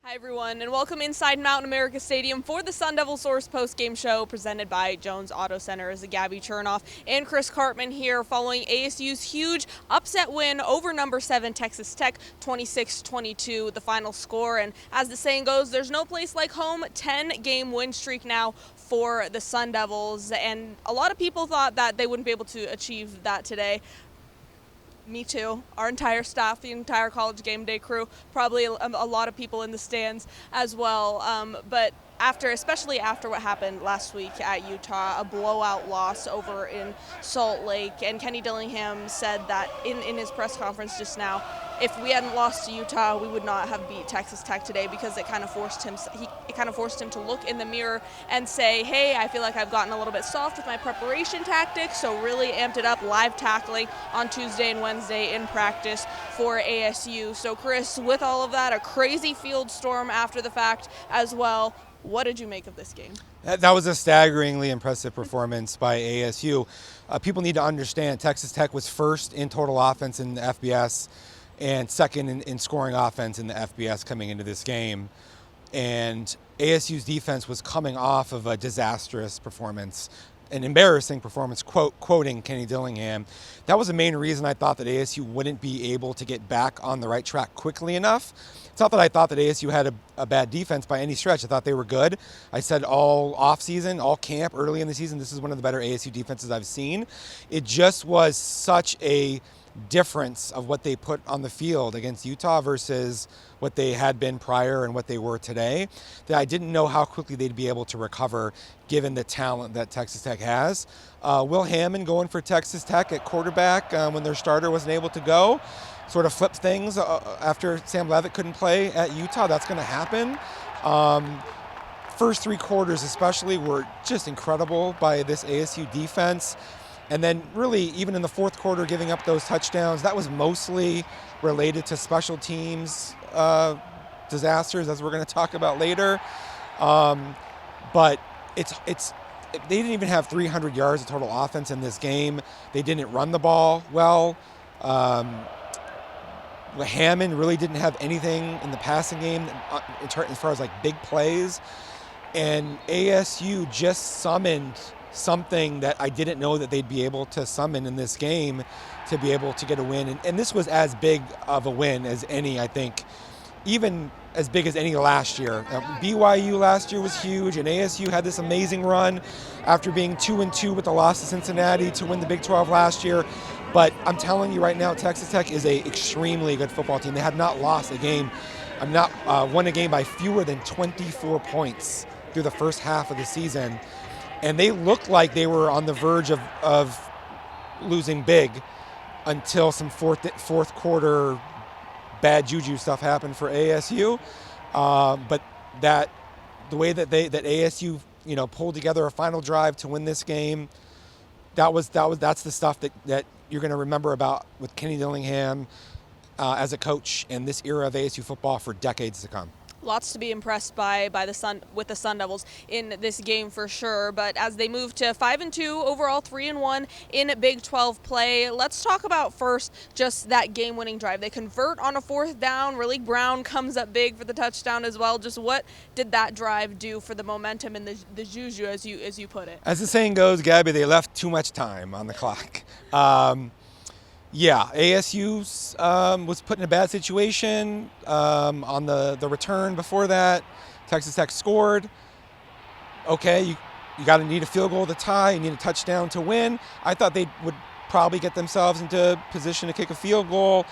Hi everyone, and welcome inside Mountain America Stadium for the Devil Source Postgame Show presented by Jones Auto Center. As Gabby Chernoff and Chris Cartman here following ASU's huge upset win over number 7 Texas Tech, 26-22 the final score. And as the saying goes, there's no place like home. 10-game win streak now for the Sun Devils, and a lot of people thought that they wouldn't be able to achieve that today. Me too. Our entire staff, the entire College Game Day crew, probably a lot of people in the stands as well. But especially after what happened last week at Utah, a blowout loss over in Salt Lake, and Kenny Dillingham said that in his press conference just now, if we hadn't lost to Utah, we would not have beat Texas Tech today, because it kind of forced him to look in the mirror and say, hey, I feel like I've gotten a little bit soft with my preparation tactics, so really amped it up, live tackling on Tuesday and Wednesday in practice for ASU. So Chris, with all of that, a crazy field storm after the fact as well, what did you make of this game? That was a staggeringly impressive performance by ASU. People need to understand Texas Tech was first in total offense in the FBS and second in scoring offense in the FBS coming into this game. And ASU's defense was coming off of a disastrous performance, an embarrassing performance, quoting Kenny Dillingham. That was the main reason I thought that ASU wouldn't be able to get back on the right track quickly enough. It's not that I thought that ASU had a bad defense by any stretch. I thought they were good. I said all offseason, all camp, early in the season, this is one of the better ASU defenses I've seen. It just was such a difference of what they put on the field against Utah versus what they had been prior and what they were today, that I didn't know how quickly they'd be able to recover given the talent that Texas Tech has. Will Hammond going for Texas Tech at quarterback when their starter wasn't able to go, sort of flipped things after Sam Leavitt couldn't play at Utah. That's going to happen. First three quarters especially were just incredible by this ASU defense. And then really, even in the fourth quarter, giving up those touchdowns, that was mostly related to special teams disasters, as we're going to talk about later. But they didn't even have 300 yards of total offense in this game. They didn't run the ball well. Hammond really didn't have anything in the passing game as far as like big plays. And ASU just summoned something that I didn't know that they'd be able to summon in this game to be able to get a win. And this was as big of a win as any, I think, even as big as any last year. BYU last year was huge, and ASU had this amazing run after being 2-2 with the loss to Cincinnati to win the Big 12 last year. But I'm telling you right now, Texas Tech is an extremely good football team. They have not lost a game. Won a game by fewer than 24 points through the first half of the season. And they looked like they were on the verge of losing big until some fourth quarter bad juju stuff happened for ASU. But the way that ASU pulled together a final drive to win this game, that's the stuff that you're going to remember about with Kenny Dillingham as a coach in this era of ASU football for decades to come. Lots to be impressed by the Sun Devils in this game for sure. But as they move to 5-2 overall, 3-1 in Big 12 play, let's talk about first just that game-winning drive. They convert on a fourth down. Raleigh Brown comes up big for the touchdown as well. Just what did that drive do for the momentum and the juju, as you put it? As the saying goes, Gabby, they left too much time on the clock. Yeah, ASU was put in a bad situation on the return before that. Texas Tech scored. Okay, you got to need a field goal to tie. You need a touchdown to win. I thought they would probably get themselves into position to kick a field goal.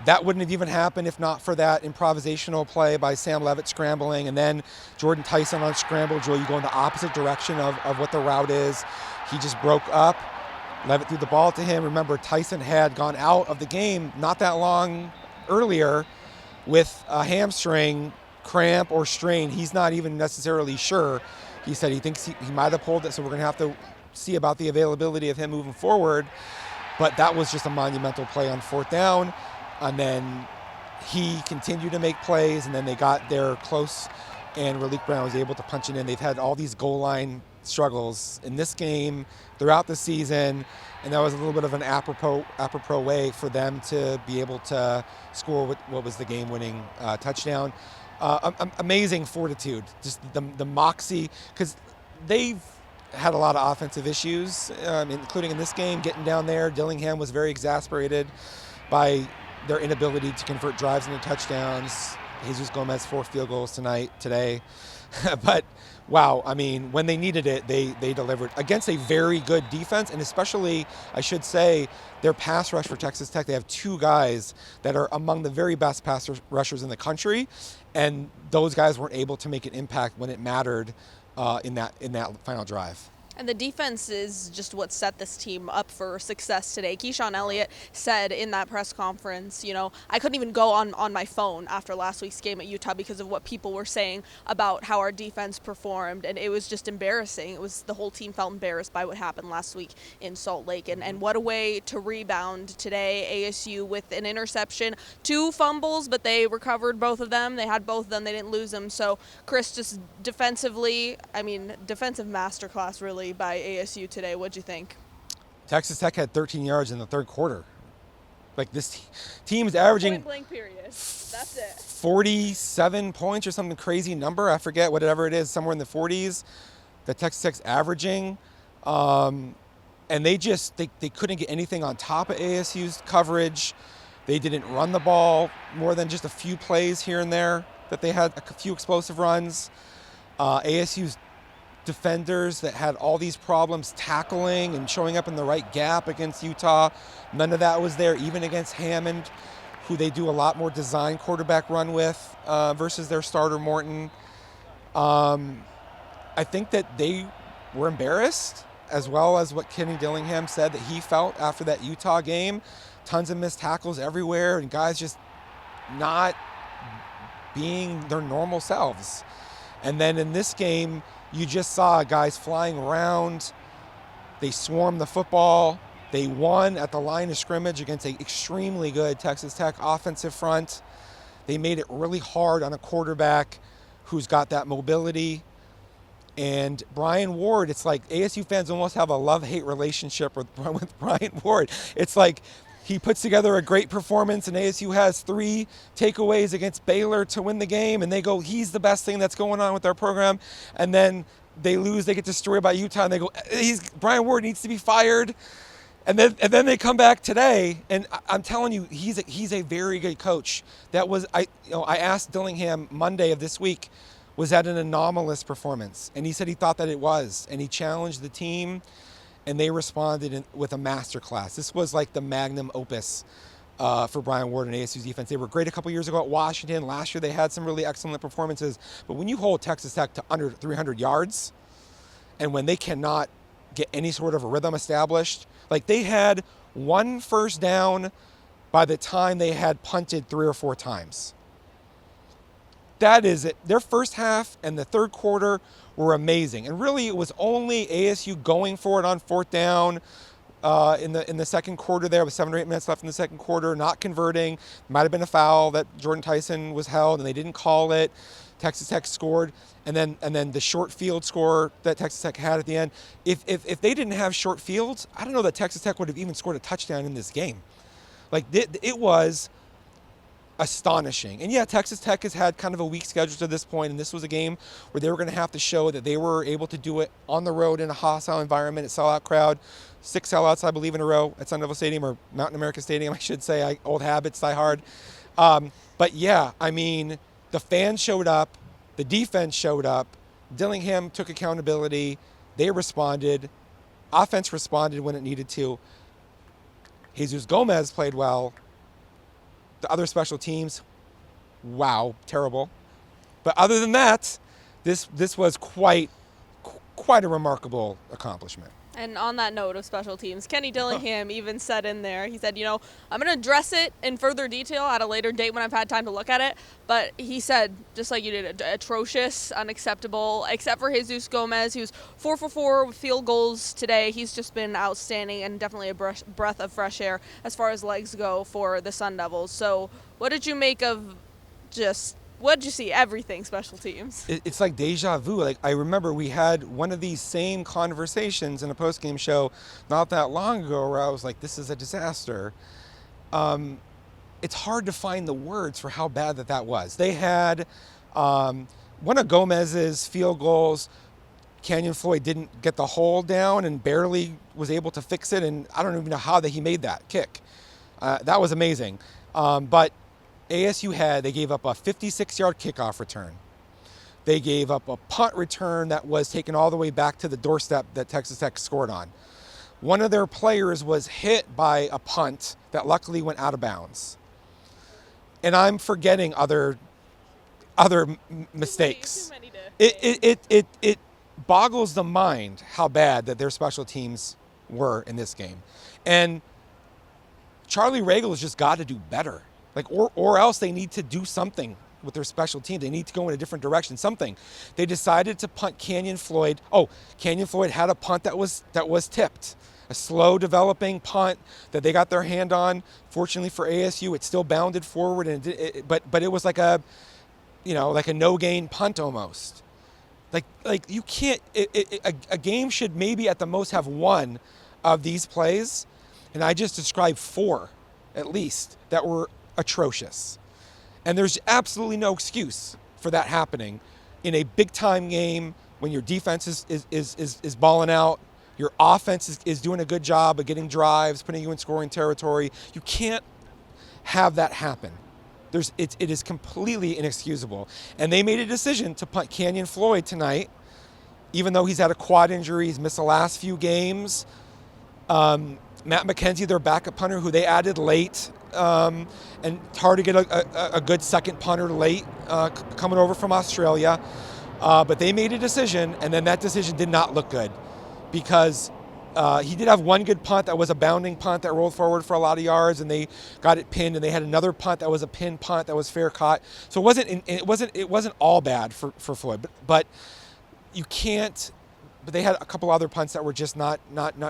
That wouldn't have even happened if not for that improvisational play by Sam Leavitt scrambling, and then Jordan Tyson on scramble drill. You go in the opposite direction of what the route is. He just broke up. Leavitt threw the ball to him. Remember, Tyson had gone out of the game not that long earlier with a hamstring cramp or strain. He's not even necessarily sure. He said he thinks he might have pulled it, so we're going to have to see about the availability of him moving forward. But that was just a monumental play on fourth down. And then he continued to make plays, and then they got there close, and Raleigh Brown was able to punch it in. They've had all these goal line struggles in this game, throughout the season, and that was a little bit of an apropos way for them to be able to score what was the game-winning touchdown. Amazing fortitude, just the moxie, because they've had a lot of offensive issues, including in this game, getting down there. Dillingham was very exasperated by their inability to convert drives into touchdowns. Jesus Gomez 4 field goals today. But wow, I mean, when they needed it, they delivered against a very good defense, and especially, I should say, their pass rush for Texas Tech. They have 2 guys that are among the very best pass rushers in the country, and those guys weren't able to make an impact when it mattered in that final drive. And the defense is just what set this team up for success today. Keyshawn Elliott said in that press conference, I couldn't even go on my phone after last week's game at Utah because of what people were saying about how our defense performed. And it was just embarrassing. The whole team felt embarrassed by what happened last week in Salt Lake. And what a way to rebound today. ASU with an interception, 2 fumbles, but they recovered both of them. They had both of them. They didn't lose them. So Chris, just defensively, defensive masterclass really by ASU today. What'd you think? Texas Tech had 13 yards in the third quarter. Like, this team's averaging point blank period. That's it. 47 points or something crazy number. I forget, whatever it is, somewhere in the 40s that Texas Tech's averaging. And they couldn't get anything on top of ASU's coverage. They didn't run the ball more than just a few plays here and there that they had a few explosive runs. ASU's defenders that had all these problems tackling and showing up in the right gap against Utah, none of that was there, even against Hammond, who they do a lot more design quarterback run with versus their starter Morton. I think that they were embarrassed, as well as what Kenny Dillingham said that he felt after that Utah game. Tons of missed tackles everywhere and guys just not being their normal selves. And then in this game, you just saw guys flying around. They swarmed the football. They won at the line of scrimmage against an extremely good Texas Tech offensive front. They made it really hard on a quarterback who's got that mobility. And Brian Ward, it's like ASU fans almost have a love-hate relationship with Brian Ward. It's like he puts together a great performance, and ASU has 3 takeaways against Baylor to win the game, and they go, he's the best thing that's going on with our program. And then they lose, they get destroyed by Utah, and they go, Brian Ward needs to be fired. And then they come back today, and I'm telling you, he's a very good coach. I asked Dillingham Monday of this week, was that an anomalous performance? And he said he thought that it was, and he challenged the team, and they responded with a masterclass. This was like the magnum opus for Brian Ward and ASU's defense. They were great a couple years ago at Washington. Last year they had some really excellent performances. But when you hold Texas Tech to under 300 yards, and when they cannot get any sort of a rhythm established, like they had 1 first down by the time they had punted 3 or 4 times. That is it. Their first half and the third quarter were amazing. And really, it was only ASU going for it on 4th down in the second quarter there with 7 or 8 minutes left in the second quarter, not converting. Might have been a foul that Jordan Tyson was held, and they didn't call it. Texas Tech scored. And then the short field score that Texas Tech had at the end. If they didn't have short fields, I don't know that Texas Tech would have even scored a touchdown in this game. Like, it was astonishing. And yeah, Texas Tech has had kind of a weak schedule to this point, and this was a game where they were going to have to show that they were able to do it on the road in a hostile environment, a sellout crowd. 6 sellouts, I believe, in a row at Sun Devil Stadium, or Mountain America Stadium, I should say. Old habits die hard. But yeah, I mean, the fans showed up, the defense showed up, Dillingham took accountability, they responded, offense responded when it needed to. Jesus Gomez played well. The other special teams, wow, terrible. But other than that, this was quite a remarkable accomplishment. And on that note of special teams, Kenny Dillingham even said in there, he said, I'm going to address it in further detail at a later date when I've had time to look at it. But he said, just like you did, atrocious, unacceptable, except for Jesus Gomez, who's 4 for 4 with field goals today. He's just been outstanding and definitely a breath of fresh air as far as legs go for the Sun Devils. So what did you make of just What'd you see? Everything special teams. It's like deja vu. Like, I remember we had one of these same conversations in a post-game show not that long ago where I was like, this is a disaster. It's hard to find the words for how bad that was. They had one of Gomez's field goals. Canyon Floyd didn't get the hole down and barely was able to fix it, and I don't even know how that he made that kick. That was amazing. But ASU they gave up a 56-yard kickoff return. They gave up a punt return that was taken all the way back to the doorstep that Texas Tech scored on. One of their players was hit by a punt that luckily went out of bounds. And I'm forgetting other mistakes. Too many to It boggles the mind how bad that their special teams were in this game. And Charlie Regal has just got to do better. Like, or else they need to do something with their special team. They need to go in a different direction, something. They decided to punt Canyon Floyd. Oh, Canyon Floyd had a punt that was tipped. A slow developing punt that they got their hand on. Fortunately for ASU, it still bounded forward, and but it was like a no gain punt almost. Like you can't. A game should maybe at the most have one of these plays, and I just described 4, at least, that were atrocious. And there's absolutely no excuse for that happening in a big time game when your defense is balling out. Your offense is doing a good job of getting drives, putting you in scoring territory. You can't have that happen. It is completely inexcusable. And they made a decision to punt Canyon Floyd tonight, even though he's had a quad injury. He's missed the last few games. Matt McKenzie, their backup punter, who they added late. And it's hard to get a good second punter late coming over from Australia. But they made a decision, and then that decision did not look good because he did have one good punt that was a bounding punt that rolled forward for a lot of yards, and they got it pinned, and they had another punt that was a pinned punt that was fair caught. So it wasn't all bad for Floyd, but you can't. But they had a couple other punts that were just not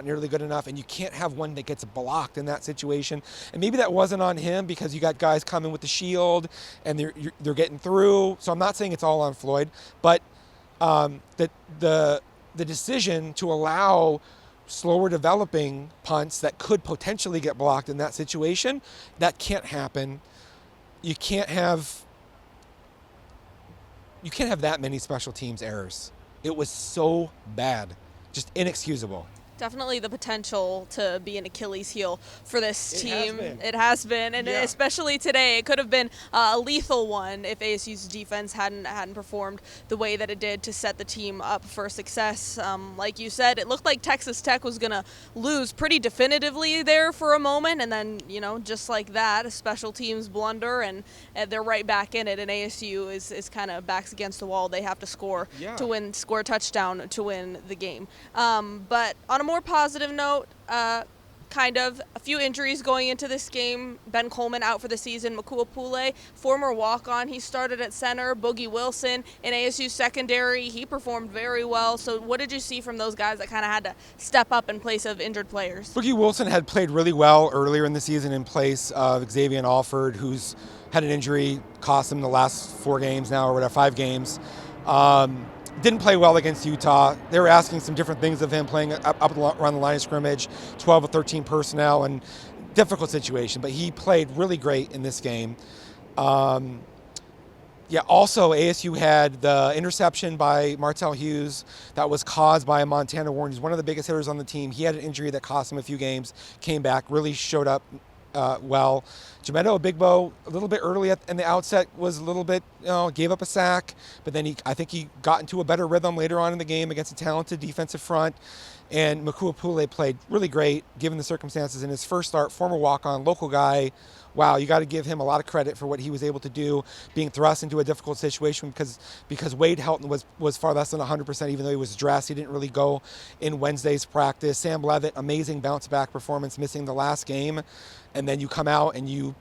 nearly good enough, and you can't have one that gets blocked in that situation. And maybe that wasn't on him because you got guys coming with the shield and they're getting through. So I'm not saying it's all on Floyd, but the decision to allow slower developing punts that could potentially get blocked in that situation, that can't happen. You can't have that many special teams errors. It was so bad, just inexcusable. Definitely the potential to be an Achilles heel for this team. It has been, and yeah. especially today, it could have been a lethal one if ASU's defense hadn't performed the way that it did to set the team up for success. Like you said, it looked like Texas Tech was going to lose pretty definitively there for a moment, and then, just like that, a special teams blunder, and they're right back in it, and ASU is kind of backs against the wall. They have to score score a touchdown to win the game. But on a more positive note, kind of a few injuries going into this game. Ben Coleman out for the season. Makua Pule, former walk-on, he started at center. Boogie Wilson in ASU secondary, he performed very well. So what did you see from those guys that kind of had to step up in place of injured players? Boogie Wilson had played really well earlier in the season in place of Xavier Alford, who's had an injury, cost him the last 4 games now, or whatever, 5 games. Didn't play well against Utah. They were asking some different things of him, playing up around the line of scrimmage, 12 or 13 personnel, and difficult situation. But he played really great in this game. Also ASU had the interception by Martell Hughes that was caused by a Montana Warren. He's one of the biggest hitters on the team. He had an injury that cost him a few games, came back, really showed up well. Jamendo Bigbo, a little bit early in the outset, was a little bit, gave up a sack, but then I think he got into a better rhythm later on in the game against a talented defensive front. And Makua Pule played really great given the circumstances in his first start, former walk-on, local guy. Wow, you got to give him a lot of credit for what he was able to do, being thrust into a difficult situation because Wade Helton was far less than 100%, even though he was dressed. He didn't really go in Wednesday's practice. Sam Leavitt, amazing bounce-back performance, missing the last game. And then you come out and you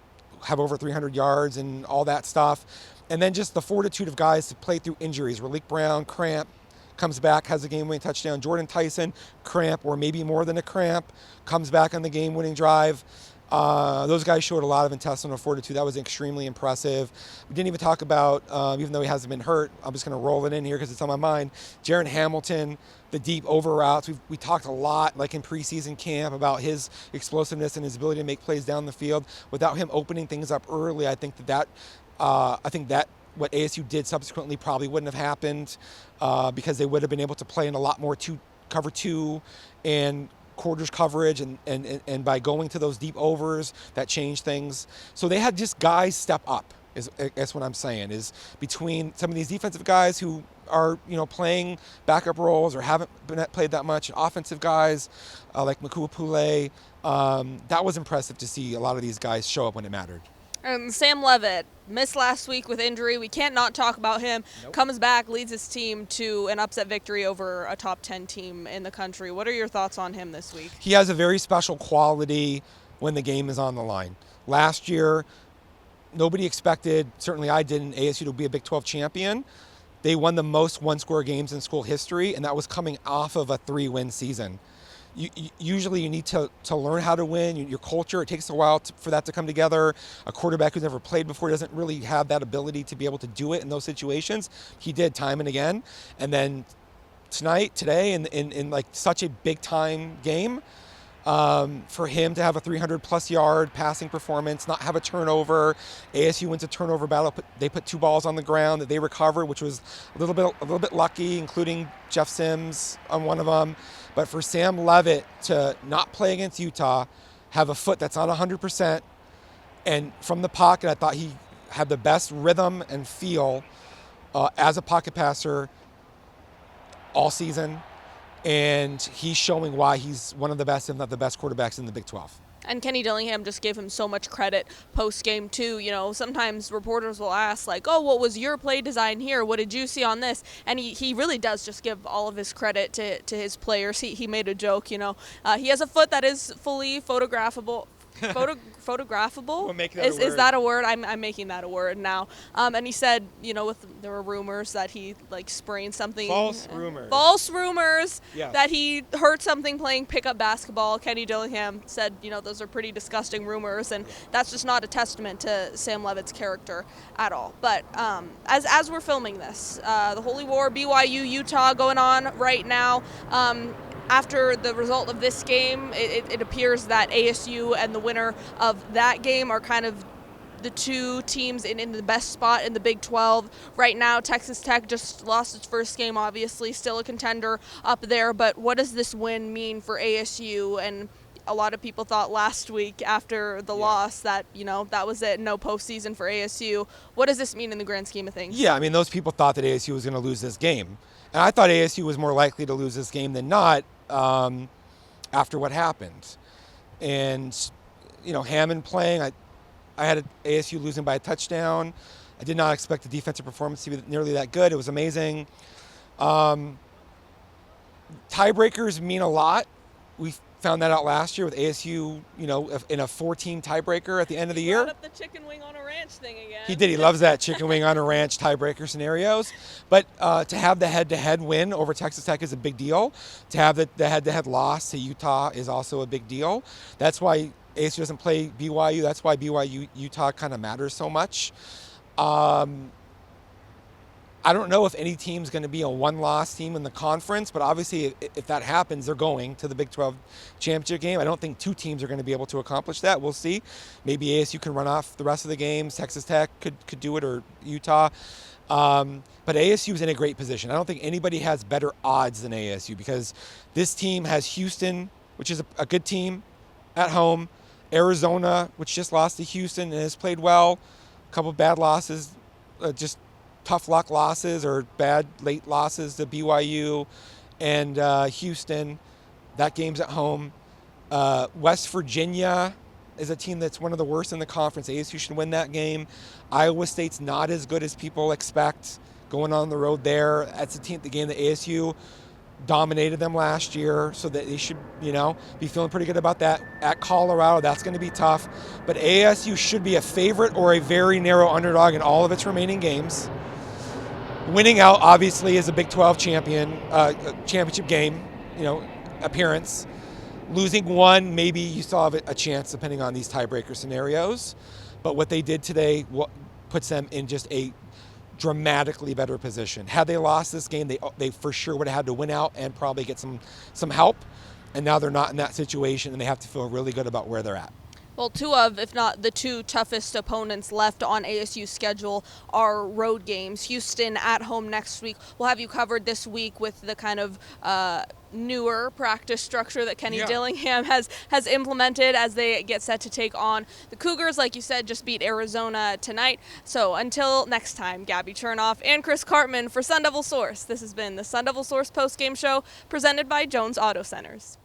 have over 300 yards and all that stuff. And then just the fortitude of guys to play through injuries. Raleek Brown, cramp, comes back, has a game-winning touchdown. Jordan Tyson, cramp, or maybe more than a cramp, comes back on the game-winning drive. Those guys showed a lot of intestinal fortitude. That was extremely impressive. We didn't even talk about, even though he hasn't been hurt, I'm just going to roll it in here because it's on my mind, Jaron Hamilton, the deep over routes. We talked a lot, like in preseason camp, about his explosiveness and his ability to make plays down the field. Without him opening things up early, I think that what ASU did subsequently probably wouldn't have happened because they would have been able to play in a lot more cover two and quarters coverage, and by going to those deep overs, that changed things. So they had just guys step up, is what I'm saying, is between some of these defensive guys who are, playing backup roles or haven't played that much, offensive guys like Makua Pule. That was impressive to see a lot of these guys show up when it mattered. And Sam Leavitt missed last week with injury. We can't not talk about him. Nope. Comes back, leads his team to an upset victory over a top 10 team in the country. What are your thoughts on him this week? He has a very special quality when the game is on the line. Last year, nobody expected, certainly I didn't, ASU to be a Big 12 champion. They won the most one-score games in school history, and that was coming off of a 3-win season. Usually you need to learn how to win. Your culture, it takes a while for that to come together. A quarterback who's never played before doesn't really have that ability to be able to do it in those situations. He did time and again. And then today, in like such a big time game, for him to have a 300-plus yard passing performance, not have a turnover. ASU wins a turnover battle. They put 2 balls on the ground that they recovered, which was a little bit lucky, including Jeff Sims on one of them. But for Sam Leavitt to not play against Utah, have a foot that's not 100%, and from the pocket, I thought he had the best rhythm and feel as a pocket passer all season. And he's showing why he's one of the best, if not the best, quarterbacks in the Big 12. And Kenny Dillingham just gave him so much credit post-game, too. Sometimes reporters will ask, like, oh, what was your play design here? What did you see on this? And he really does just give all of his credit to his players. He made a joke, he has a foot that is fully photographable. Photographable? We'll make that a word. Is that a word? I'm making that a word now. And he said, there were rumors that he sprained something. False rumors. False rumors. Yes. That he hurt something playing pickup basketball. Kenny Dillingham said, those are pretty disgusting rumors, and that's just not a testament to Sam Leavitt's character at all. But as we're filming this, the Holy War, BYU, Utah going on right now. After the result of this game, it appears that ASU and the winner of that game are kind of the two teams in the best spot in the Big 12. Right now, Texas Tech just lost its first game, obviously, still a contender up there. But what does this win mean for ASU? And a lot of people thought last week after the loss that, that was it, no postseason for ASU. What does this mean in the grand scheme of things? Yeah, those people thought that ASU was going to lose this game. And I thought ASU was more likely to lose this game than not after what happened. And, Hammond playing, I had ASU losing by a touchdown. I did not expect the defensive performance to be nearly that good. It was amazing. Tiebreakers mean a lot. We found that out last year with ASU, in a 14 tiebreaker at the end of the year. Brought up the chicken wing on a ranch thing again. He did. He loves that chicken wing on a ranch tiebreaker scenarios. But to have the head-to-head win over Texas Tech is a big deal. To have the head-to-head loss to Utah is also a big deal. That's why ASU doesn't play BYU. That's why BYU-Utah kind of matters so much. I don't know if any team's going to be a one-loss team in the conference, but obviously if that happens, they're going to the Big 12 championship game. I don't think 2 teams are going to be able to accomplish that. We'll see. Maybe ASU can run off the rest of the games. Texas Tech could do it, or Utah. But ASU is in a great position. I don't think anybody has better odds than ASU because this team has Houston, which is a good team at home, Arizona, which just lost to Houston and has played well, a couple bad losses, just tough luck losses or bad late losses to BYU and Houston. That game's at home. West Virginia is a team that's one of the worst in the conference. ASU should win that game. Iowa State's not as good as people expect going on the road there. That's the game that ASU dominated them last year, so that they should, be feeling pretty good about that. At Colorado, that's going to be tough. But ASU should be a favorite or a very narrow underdog in all of its remaining games. Winning out, obviously, is a Big 12 championship game, appearance. losing one, maybe you still have a chance depending on these tiebreaker scenarios. But what they did today puts them in just a dramatically better position. Had they lost this game, they for sure would have had to win out and probably get some help. And now they're not in that situation, and they have to feel really good about where they're at. Well, two of, if not the two toughest opponents left on ASU's schedule are road games. Houston at home next week. We'll have you covered this week with the kind of newer practice structure that Kenny Dillingham has implemented as they get set to take on the Cougars. Like you said, just beat Arizona tonight. So until next time, Gabby Chernoff and Chris Cartman for Sun Devil Source. This has been the Sun Devil Source Postgame Show presented by Jones Auto Centers.